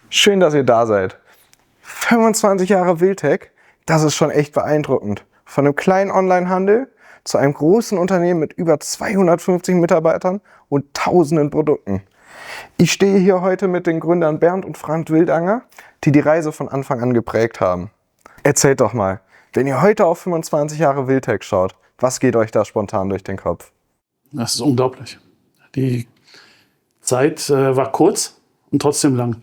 Schön, dass ihr da seid. 25 Jahre Wildtec, das ist schon echt beeindruckend. Von einem kleinen Onlinehandel zu einem großen Unternehmen mit über 250 Mitarbeitern und tausenden Produkten. Ich stehe hier heute mit den Gründern Bernd und Frank Wildanger, die die Reise von Anfang an geprägt haben. Erzählt doch mal, wenn ihr heute auf 25 Jahre Wildtec schaut, was geht euch da spontan durch den Kopf? Das ist unglaublich. Die Zeit war kurz und trotzdem lang.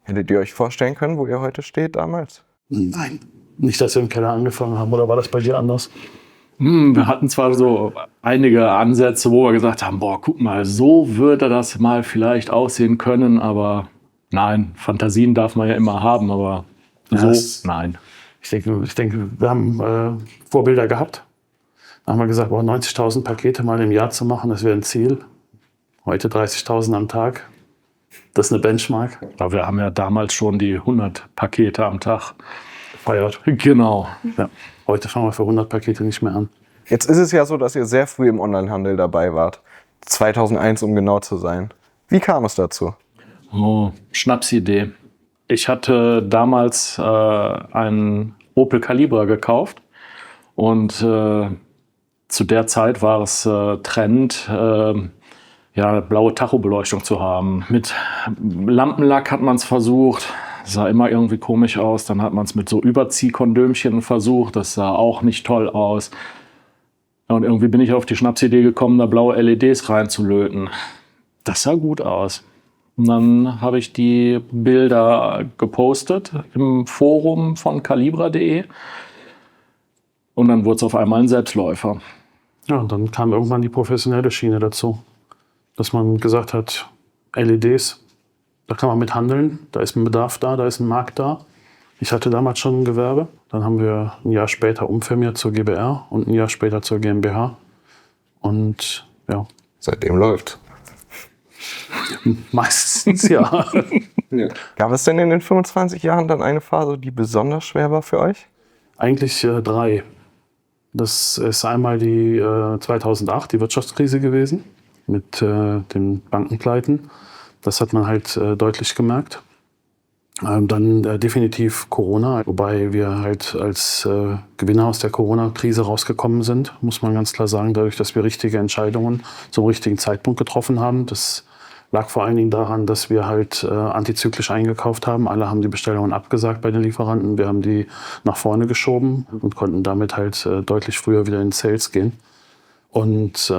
Hättet ihr euch vorstellen können, wo ihr heute steht damals? Nein. Nicht, dass wir im Keller angefangen haben, oder war das bei dir anders? Wir hatten zwar so einige Ansätze, wo wir gesagt haben, boah, guck mal, so würde das mal vielleicht aussehen können, aber nein, Fantasien darf man ja immer haben, aber so, nein. Ich denke, wir haben Vorbilder gehabt. Da haben wir gesagt, boah, 90.000 Pakete mal im Jahr zu machen, das wäre ein Ziel. Heute 30.000 am Tag. Das ist eine Benchmark. Aber wir haben ja damals schon die 100 Pakete am Tag Feiert. Genau. Ja. Heute fangen wir für 100 Pakete nicht mehr an. Jetzt ist es ja so, dass ihr sehr früh im Onlinehandel dabei wart. 2001, um genau zu sein. Wie kam es dazu? Oh, Schnapsidee. Ich hatte damals einen Opel Calibra gekauft und zu der Zeit war es Trend, blaue Tachobeleuchtung zu haben. Mit Lampenlack hat man es versucht, sah immer irgendwie komisch aus. Dann hat man es mit so Überziehkondömchen versucht, das sah auch nicht toll aus. Und irgendwie bin ich auf die Schnapsidee gekommen, da blaue LEDs reinzulöten. Das sah gut aus. Und dann habe ich die Bilder gepostet im Forum von calibra.de und dann wurde es auf einmal ein Selbstläufer. Ja, und dann kam irgendwann die professionelle Schiene dazu. Dass man gesagt hat, LEDs, da kann man mit handeln, da ist ein Bedarf da, da ist ein Markt da. Ich hatte damals schon ein Gewerbe, dann haben wir ein Jahr später umfirmiert zur GbR und ein Jahr später zur GmbH. Und ja. Seitdem läuft. Meistens ja. Gab es denn in den 25 Jahren dann eine Phase, die besonders schwer war für euch? Eigentlich 3. Das ist einmal die 2008, die Wirtschaftskrise gewesen. Mit den Bankenpleiten. Das hat man halt deutlich gemerkt. Dann definitiv Corona, wobei wir halt als Gewinner aus der Corona-Krise rausgekommen sind, muss man ganz klar sagen, dadurch, dass wir richtige Entscheidungen zum richtigen Zeitpunkt getroffen haben. Das lag vor allen Dingen daran, dass wir halt antizyklisch eingekauft haben. Alle haben die Bestellungen abgesagt bei den Lieferanten. Wir haben die nach vorne geschoben und konnten damit halt deutlich früher wieder in Sales gehen. Und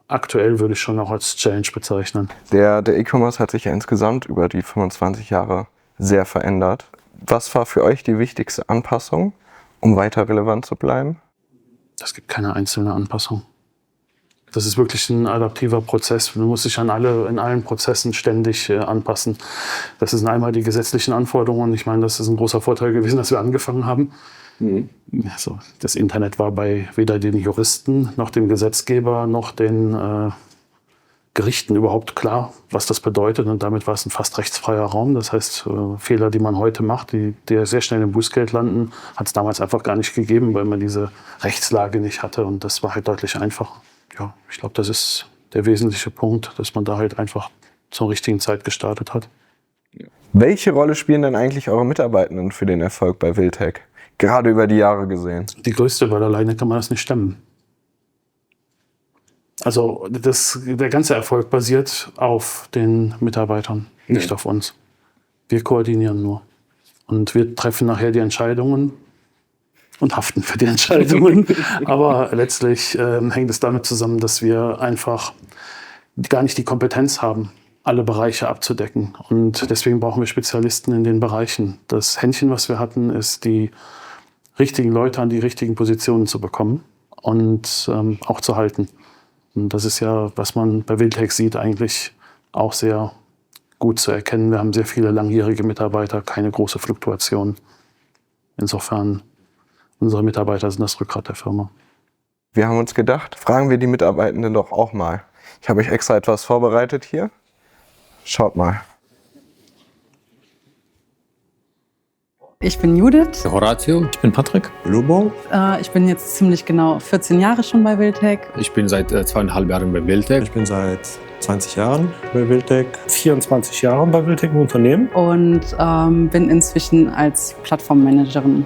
aktuell würde ich schon auch als Challenge bezeichnen. Der E-Commerce hat sich ja insgesamt über die 25 Jahre sehr verändert. Was war für euch die wichtigste Anpassung, um weiter relevant zu bleiben? Es gibt keine einzelne Anpassung. Das ist wirklich ein adaptiver Prozess. Du musst dich in allen Prozessen ständig anpassen. Das sind einmal die gesetzlichen Anforderungen. Ich meine, das ist ein großer Vorteil gewesen, dass wir angefangen haben. Also, das Internet war bei weder den Juristen noch dem Gesetzgeber noch den Gerichten überhaupt klar, was das bedeutet. Und damit war es ein fast rechtsfreier Raum. Das heißt, Fehler, die man heute macht, die sehr schnell im Bußgeld landen, hat es damals einfach gar nicht gegeben, weil man diese Rechtslage nicht hatte. Und das war halt deutlich einfacher. Ja, ich glaube, das ist der wesentliche Punkt, dass man da halt einfach zur richtigen Zeit gestartet hat. Welche Rolle spielen denn eigentlich eure Mitarbeitenden für den Erfolg bei Wildtec? Gerade über die Jahre gesehen. Die größte, weil alleine kann man das nicht stemmen. Also der ganze Erfolg basiert auf den Mitarbeitern, nicht auf uns. Wir koordinieren nur. Und wir treffen nachher die Entscheidungen und haften für die Entscheidungen. Aber letztlich hängt es damit zusammen, dass wir einfach gar nicht die Kompetenz haben, alle Bereiche abzudecken. Und deswegen brauchen wir Spezialisten in den Bereichen. Das Händchen, was wir hatten, ist, die richtigen Leute an die richtigen Positionen zu bekommen und auch zu halten. Und das ist ja, was man bei Wildtec sieht, eigentlich auch sehr gut zu erkennen. Wir haben sehr viele langjährige Mitarbeiter, keine große Fluktuation. Insofern, unsere Mitarbeiter sind das Rückgrat der Firma. Wir haben uns gedacht, fragen wir die Mitarbeitenden doch auch mal. Ich habe euch extra etwas vorbereitet hier. Schaut mal. Ich bin Judith. Horatio. Ich bin Patrick. Lubo. Ich bin jetzt ziemlich genau 14 Jahre schon bei Wildtec. Ich bin seit 2,5 Jahren bei Wildtec. Ich bin seit 20 Jahren bei Wildtec. 24 Jahre bei Wildtec im Unternehmen. Und bin inzwischen als Plattformmanagerin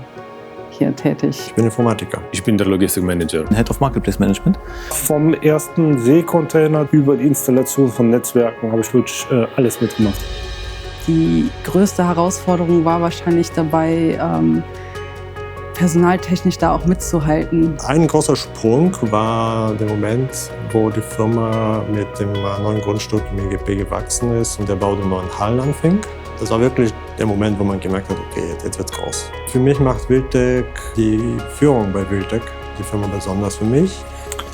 hier tätig. Ich bin Informatiker. Ich bin der Logistikmanager. Head of Marketplace Management. Vom ersten Seekontainer über die Installation von Netzwerken habe ich wirklich alles mitgemacht. Die größte Herausforderung war wahrscheinlich dabei, personaltechnisch da auch mitzuhalten. Ein großer Sprung war der Moment, wo die Firma mit dem neuen Grundstück im EGP gewachsen ist und der Bau der neuen Hallen anfing. Das war wirklich der Moment, wo man gemerkt hat, okay, jetzt wird's groß. Für mich macht Wildtec, die Führung bei Wildtec, die Firma besonders für mich.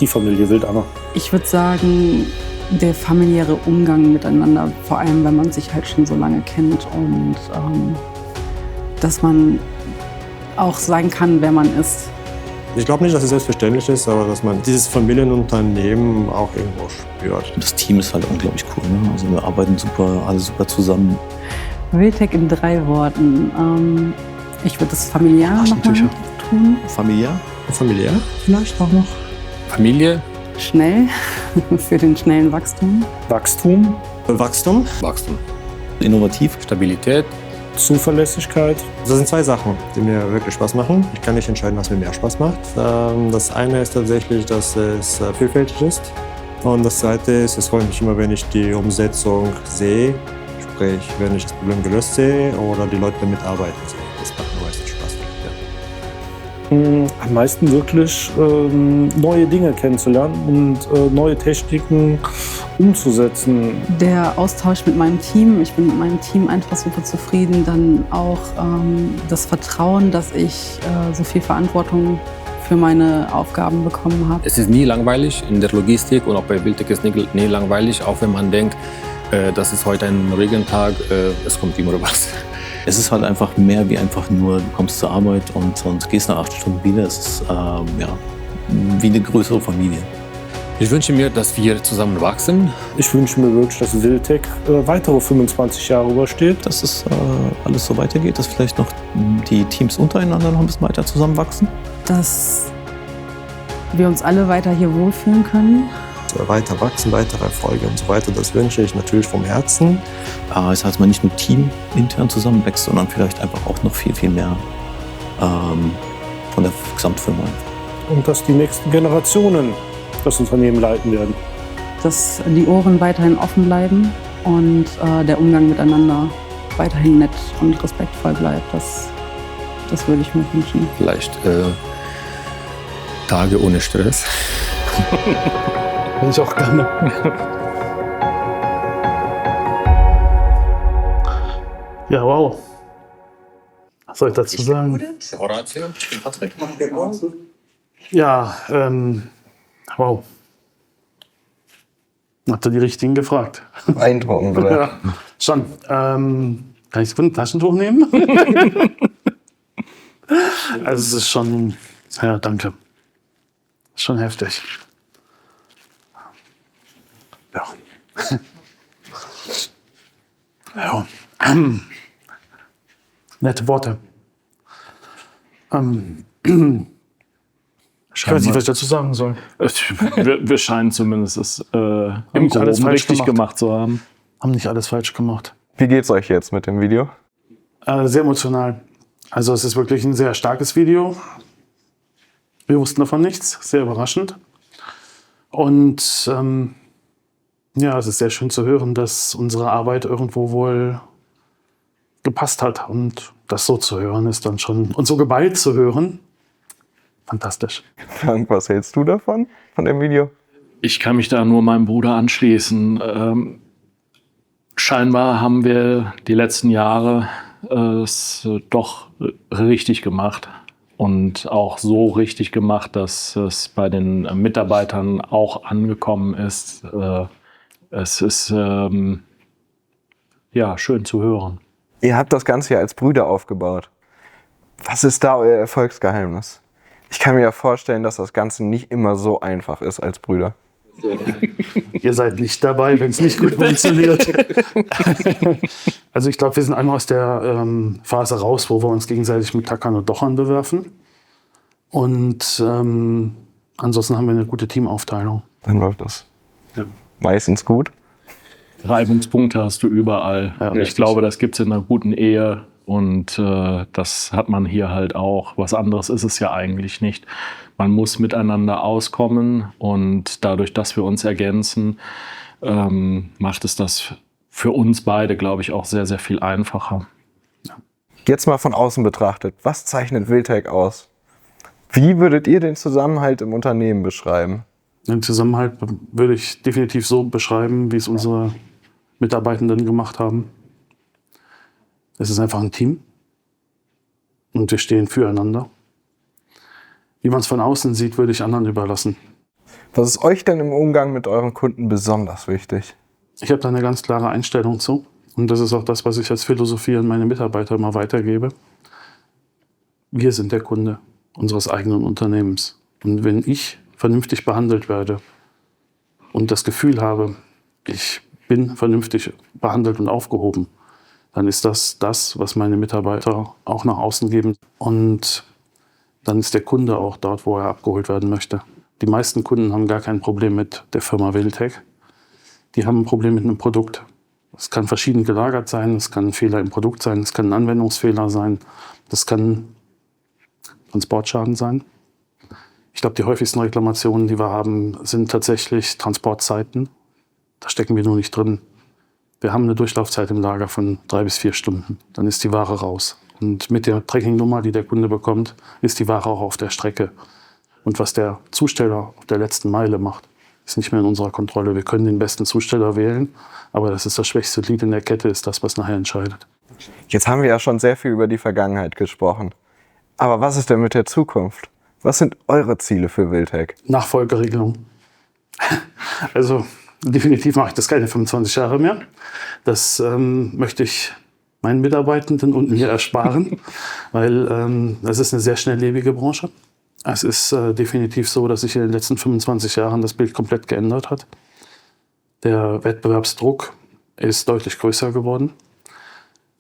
Die Familie Wildanger. Ich würde sagen, der familiäre Umgang miteinander, vor allem wenn man sich halt schon so lange kennt und dass man auch sein kann, wer man ist. Ich glaube nicht, dass es selbstverständlich ist, aber dass man dieses Familienunternehmen auch irgendwo spürt. Das Team ist halt unglaublich cool. Ne? Also wir arbeiten alle super zusammen. Wildtec in 3 Worten. Ich würde das familiär nochmal tun. Familiär. Familiär vielleicht auch noch. Familie, Schnell, für den schnellen Wachstum. Wachstum, Wachstum. Wachstum, Innovativ. Stabilität, Zuverlässigkeit. Das sind 2 Sachen, die mir wirklich Spaß machen. Ich kann nicht entscheiden, was mir mehr Spaß macht. Das eine ist tatsächlich, dass es vielfältig ist. Und das zweite ist, es freut mich immer, wenn ich die Umsetzung sehe. Sprich, wenn ich das Problem gelöst sehe oder die Leute damit arbeiten sehe. Das macht am meisten Spaß. Ja. Am meisten wirklich neue Dinge kennenzulernen und neue Techniken umzusetzen. Der Austausch mit meinem Team, ich bin mit meinem Team einfach super zufrieden. Dann auch das Vertrauen, dass ich so viel Verantwortung für meine Aufgaben bekommen habe. Es ist nie langweilig in der Logistik und auch bei Wildtec ist nie langweilig, auch wenn man denkt, das ist heute ein Regentag, es kommt immer was. Es ist halt einfach mehr wie einfach nur, du kommst zur Arbeit und gehst nach 8 Stunden wieder. Es ist wie eine größere Familie. Ich wünsche mir, dass wir zusammen wachsen. Ich wünsche mir wirklich, dass Wildtec weitere 25 Jahre übersteht. Dass es alles so weitergeht, dass vielleicht noch die Teams untereinander noch ein bisschen weiter zusammenwachsen. Dass wir uns alle weiter hier wohlfühlen können. Weiter wachsen, weitere Erfolge und so weiter, das wünsche ich natürlich vom Herzen. Das heißt, dass man nicht nur Team intern zusammenwächst, sondern vielleicht einfach auch noch viel, viel mehr von der Gesamtfirma. Und dass die nächsten Generationen das Unternehmen leiten werden. Dass die Ohren weiterhin offen bleiben und der Umgang miteinander weiterhin nett und respektvoll bleibt. Das würde ich mir wünschen. Vielleicht Tage ohne Stress. Bin ich auch gerne. Ja, wow. Was soll ich dazu sagen? Horatio, ich bin Patrick. Ja, wow. Habt ihr die Richtigen gefragt? Beeindruckend, oder? Ja, schon. Kann ich ein Taschentuch nehmen? Also es ist schon, ja, danke. Schon heftig. Ja. Ja. Nette Worte. Ich weiß nicht, was ich dazu sagen soll. Wir scheinen zumindest es im nicht alles Groben falsch richtig gemacht zu haben. Haben nicht alles falsch gemacht. Wie geht's euch jetzt mit dem Video? Sehr emotional. Also es ist wirklich ein sehr starkes Video. Wir wussten davon nichts, sehr überraschend. Und ja, es ist sehr schön zu hören, dass unsere Arbeit irgendwo wohl gepasst hat. Und das so zu hören ist dann schon, und so geballt zu hören, fantastisch. Frank, was hältst du davon, von dem Video? Ich kann mich da nur meinem Bruder anschließen. Scheinbar haben wir die letzten Jahre es doch richtig gemacht. Und auch so richtig gemacht, dass es bei den Mitarbeitern auch angekommen ist. Es ist ja schön zu hören. Ihr habt das Ganze ja als Brüder aufgebaut. Was ist da euer Erfolgsgeheimnis? Ich kann mir ja vorstellen, dass das Ganze nicht immer so einfach ist als Brüder. Ihr seid nicht dabei, wenn es nicht gut funktioniert. Also ich glaube, wir sind einmal aus der Phase raus, wo wir uns gegenseitig mit Tackern und Dochern bewerfen. Und ansonsten haben wir eine gute Teamaufteilung. Dann läuft das Ja. meistens gut. Reibungspunkte hast du überall. Ja, Ich richtig. glaube, das gibt es in einer guten Ehe und das hat man hier halt auch. Was anderes ist es ja eigentlich nicht. Man muss miteinander auskommen und dadurch, dass wir uns ergänzen, macht es das für uns beide, glaube ich, auch sehr, sehr viel einfacher. Jetzt mal von außen betrachtet, was zeichnet Wiltec aus? Wie würdet ihr den Zusammenhalt im Unternehmen beschreiben? Den Zusammenhalt würde ich definitiv so beschreiben, wie es unsere Mitarbeitenden gemacht haben. Es ist einfach ein Team und wir stehen füreinander. Wie man es von außen sieht, würde ich anderen überlassen. Was ist euch denn im Umgang mit euren Kunden besonders wichtig? Ich habe da eine ganz klare Einstellung zu. Und das ist auch das, was ich als Philosophie an meine Mitarbeiter immer weitergebe. Wir sind der Kunde unseres eigenen Unternehmens. Und wenn ich vernünftig behandelt werde und das Gefühl habe, ich bin vernünftig behandelt und aufgehoben, dann ist das, was meine Mitarbeiter auch nach außen geben. Und dann ist der Kunde auch dort, wo er abgeholt werden möchte. Die meisten Kunden haben gar kein Problem mit der Firma Wiltec. Die haben ein Problem mit einem Produkt. Es kann verschieden gelagert sein, es kann ein Fehler im Produkt sein, es kann ein Anwendungsfehler sein, das kann Transportschaden sein. Ich glaube, die häufigsten Reklamationen, die wir haben, sind tatsächlich Transportzeiten. Da stecken wir nur nicht drin. Wir haben eine Durchlaufzeit im Lager von 3 bis 4 Stunden. Dann ist die Ware raus. Und mit der Tracking-Nummer, die der Kunde bekommt, ist die Ware auch auf der Strecke. Und was der Zusteller auf der letzten Meile macht, ist nicht mehr in unserer Kontrolle. Wir können den besten Zusteller wählen, aber das ist das schwächste Glied in der Kette, ist das, was nachher entscheidet. Jetzt haben wir ja schon sehr viel über die Vergangenheit gesprochen. Aber was ist denn mit der Zukunft? Was sind eure Ziele für Wiltec? Nachfolgeregelung. Also definitiv mache ich das keine 25 Jahre mehr. Das möchte ich meinen Mitarbeitenden und mir ersparen, weil das ist eine sehr schnelllebige Branche. Es ist definitiv so, dass sich in den letzten 25 Jahren das Bild komplett geändert hat. Der Wettbewerbsdruck ist deutlich größer geworden.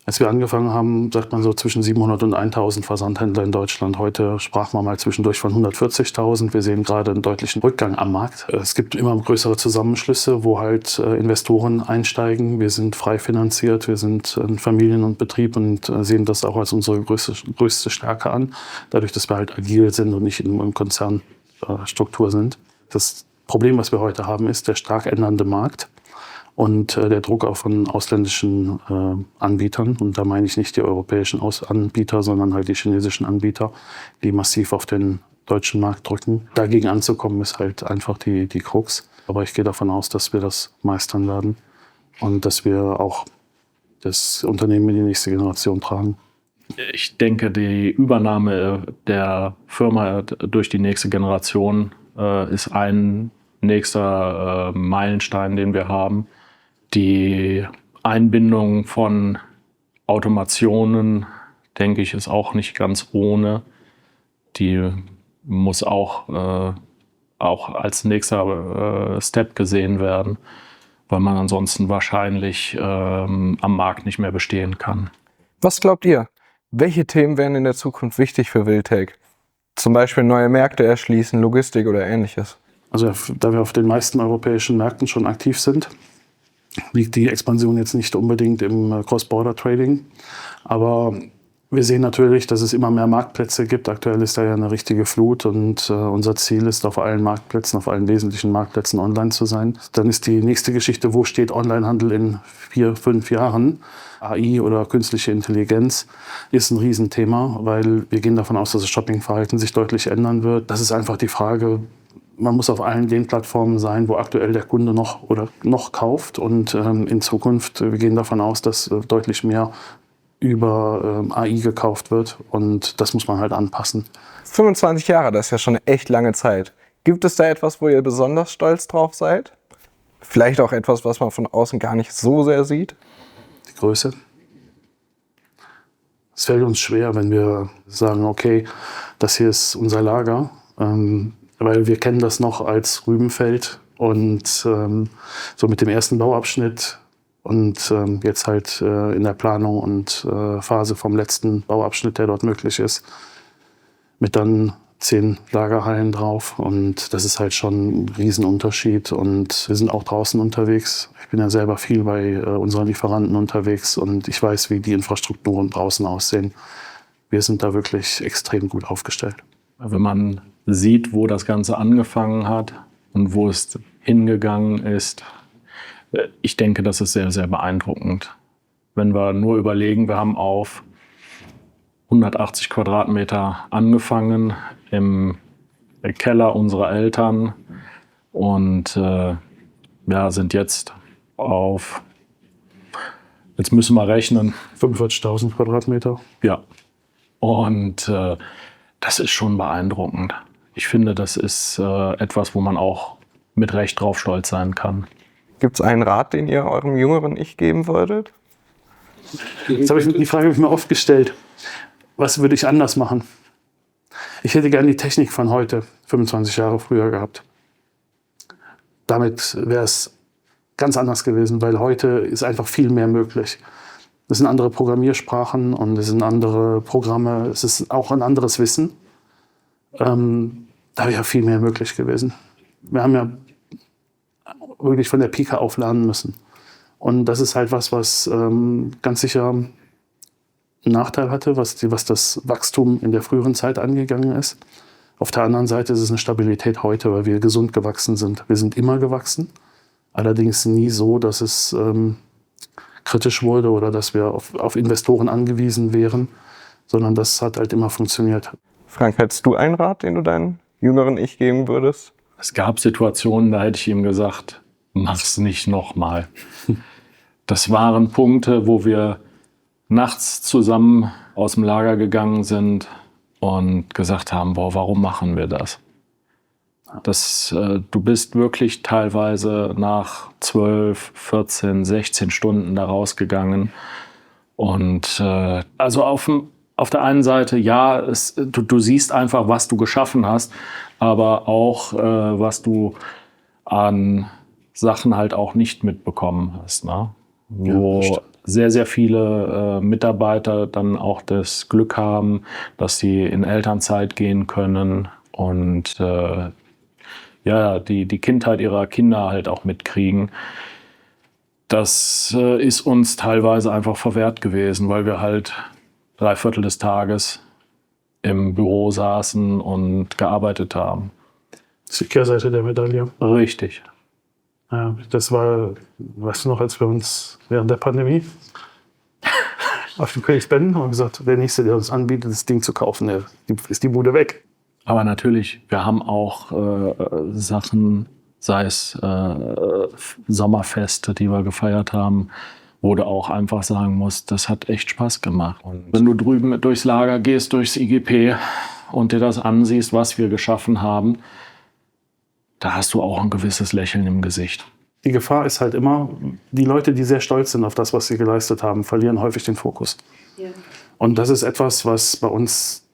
Als wir angefangen haben, sagt man so zwischen 700 und 1000 Versandhändler in Deutschland. Heute sprach man mal zwischendurch von 140.000. Wir sehen gerade einen deutlichen Rückgang am Markt. Es gibt immer größere Zusammenschlüsse, wo halt Investoren einsteigen. Wir sind frei finanziert, wir sind ein Familien- und Betrieb und sehen das auch als unsere größte Stärke an. Dadurch, dass wir halt agil sind und nicht in Konzernstruktur sind. Das Problem, was wir heute haben, ist der stark ändernde Markt. Und der Druck auch von ausländischen Anbietern. Und da meine ich nicht die europäischen Anbieter, sondern halt die chinesischen Anbieter, die massiv auf den deutschen Markt drücken. Dagegen anzukommen, ist halt einfach die Krux. Aber ich gehe davon aus, dass wir das meistern werden und dass wir auch das Unternehmen in die nächste Generation tragen. Ich denke, die Übernahme der Firma durch die nächste Generation ist ein nächster Meilenstein, den wir haben. Die Einbindung von Automationen, denke ich, ist auch nicht ganz ohne. Die muss auch als nächster Step gesehen werden, weil man ansonsten wahrscheinlich am Markt nicht mehr bestehen kann. Was glaubt ihr? Welche Themen wären in der Zukunft wichtig für Wiltec? Zum Beispiel neue Märkte erschließen, Logistik oder ähnliches? Also da wir auf den meisten europäischen Märkten schon aktiv sind, liegt die Expansion jetzt nicht unbedingt im Cross-Border-Trading. Aber wir sehen natürlich, dass es immer mehr Marktplätze gibt. Aktuell ist da ja eine richtige Flut und unser Ziel ist, auf allen Marktplätzen, auf allen wesentlichen Marktplätzen online zu sein. Dann ist die nächste Geschichte, wo steht Onlinehandel in 4, 5 Jahren? AI oder künstliche Intelligenz ist ein Riesenthema, weil wir gehen davon aus, dass das Shoppingverhalten sich deutlich ändern wird. Das ist einfach die Frage, man muss auf allen den Plattformen sein, wo aktuell der Kunde noch kauft. Und in Zukunft, wir gehen davon aus, dass deutlich mehr über AI gekauft wird. Und das muss man halt anpassen. 25 Jahre, das ist ja schon eine echt lange Zeit. Gibt es da etwas, wo ihr besonders stolz drauf seid? Vielleicht auch etwas, was man von außen gar nicht so sehr sieht? Die Größe. Es fällt uns schwer, wenn wir sagen, okay, das hier ist unser Lager. Weil wir kennen das noch als Rübenfeld und so mit dem ersten Bauabschnitt und jetzt halt in der Planung und Phase vom letzten Bauabschnitt, der dort möglich ist, mit dann 10 Lagerhallen drauf und das ist halt schon ein Riesenunterschied und wir sind auch draußen unterwegs. Ich bin ja selber viel bei unseren Lieferanten unterwegs und ich weiß, wie die Infrastrukturen draußen aussehen. Wir sind da wirklich extrem gut aufgestellt. Wenn man sieht, wo das Ganze angefangen hat und wo es hingegangen ist, ich denke, das ist sehr, sehr beeindruckend. Wenn wir nur überlegen, wir haben auf 180 Quadratmeter angefangen im Keller unserer Eltern und sind jetzt auf, jetzt müssen wir rechnen, 45.000 Quadratmeter. Ja, und das ist schon beeindruckend. Ich finde, das ist etwas, wo man auch mit Recht drauf stolz sein kann. Gibt es einen Rat, den ihr eurem jüngeren Ich geben würdet? Jetzt habe ich die Frage mir oft gestellt. Was würde ich anders machen? Ich hätte gerne die Technik von heute, 25 Jahre früher gehabt. Damit wäre es ganz anders gewesen, weil heute ist einfach viel mehr möglich. Es sind andere Programmiersprachen und es sind andere Programme, es ist auch ein anderes Wissen. Da wäre ja viel mehr möglich gewesen. Wir haben ja wirklich von der Pike auf lernen müssen. Und das ist halt was ganz sicher einen Nachteil hatte, was das Wachstum in der früheren Zeit angegangen ist. Auf der anderen Seite ist es eine Stabilität heute, weil wir gesund gewachsen sind. Wir sind immer gewachsen, allerdings nie so, dass es kritisch wurde oder dass wir auf Investoren angewiesen wären, sondern das hat halt immer funktioniert. Frank, hättest du einen Rat, den du deinem jüngeren Ich geben würdest? Es gab Situationen, da hätte ich ihm gesagt, mach's nicht nochmal. Das waren Punkte, wo wir nachts zusammen aus dem Lager gegangen sind und gesagt haben, boah, warum machen wir das? Du bist wirklich teilweise nach 12, 14, 16 Stunden da rausgegangen. Und also auf der einen Seite, ja, du siehst einfach, was du geschaffen hast, aber auch, was du an Sachen halt auch nicht mitbekommen hast, ne? Wo sehr, sehr viele Mitarbeiter dann auch das Glück haben, dass sie in Elternzeit gehen können und die Kindheit ihrer Kinder halt auch mitkriegen. Das ist uns teilweise einfach verwehrt gewesen, weil wir halt 3/4 des Tages im Büro saßen und gearbeitet haben. Das ist die Kehrseite der Medaille. Richtig. Ja, das war, weißt du noch, als wir uns während der Pandemie auf dem Königsbetten haben gesagt, der Nächste, der uns anbietet, das Ding zu kaufen, ist die Bude weg. Aber natürlich, wir haben auch Sachen, sei es Sommerfeste, die wir gefeiert haben, wo du auch einfach sagen musst, das hat echt Spaß gemacht. Und wenn du drüben durchs Lager gehst, durchs IGP und dir das ansiehst, was wir geschaffen haben, da hast du auch ein gewisses Lächeln im Gesicht. Die Gefahr ist halt immer, die Leute, die sehr stolz sind auf das, was sie geleistet haben, verlieren häufig den Fokus. Ja. Und das ist etwas, was bei uns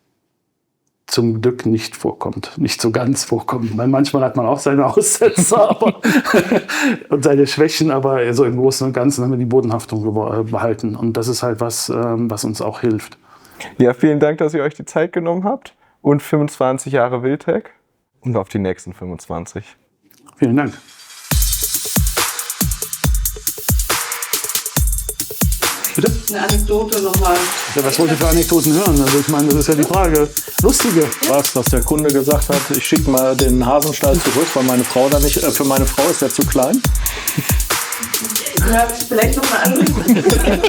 zum Glück nicht vorkommt, nicht so ganz vorkommt. Weil manchmal hat man auch seine Aussetzer und seine Schwächen, aber so im Großen und Ganzen haben wir die Bodenhaftung behalten. Und das ist halt was uns auch hilft. Ja, vielen Dank, dass ihr euch die Zeit genommen habt und 25 Jahre Wildtech und auf die nächsten 25. Vielen Dank. Bitte? Eine Anekdote nochmal. Ja, was wollt ihr für Anekdoten hören? Also ich meine, das ist ja die Frage. Lustige. Was, dass der Kunde gesagt hat, ich schicke mal den Hasenstall zurück, weil meine Frau da nicht, für meine Frau ist der zu klein. Ja, vielleicht noch eine andere.